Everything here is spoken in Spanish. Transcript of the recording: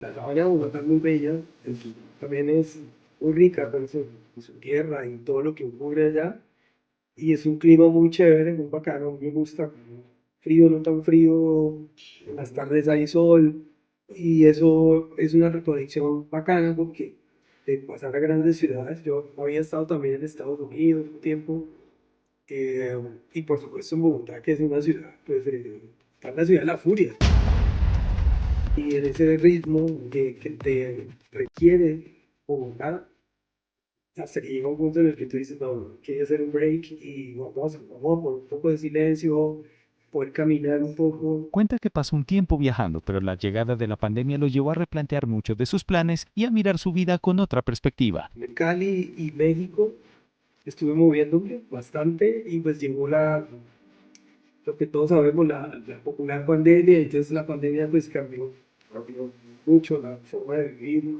La sabana de Bogotá es muy bella, también es muy rica con su tierra y todo lo que ocurre allá. Y es un clima muy chévere, muy bacano, me gusta. Frío, no tan frío, las tardes hay sol. Y eso es una reconexión bacana porque de pasar a grandes ciudades, yo había estado también en Estados Unidos un tiempo. eh, y por supuesto en Bogotá, que es una ciudad, pues está la ciudad de la furia y en ese ritmo que te requiere Bogotá, hasta que llega un punto en el que tú dices, no, quiero hacer un break y vamos a poner un poco de silencio, poder caminar un poco. Cuenta que pasó un tiempo viajando, pero la llegada de la pandemia lo llevó a replantear muchos de sus planes y a mirar su vida con otra perspectiva. En Cali y México estuve moviéndome bastante y pues llegó lo que todos sabemos, la popular pandemia, entonces la pandemia pues cambió mucho la forma de vivir,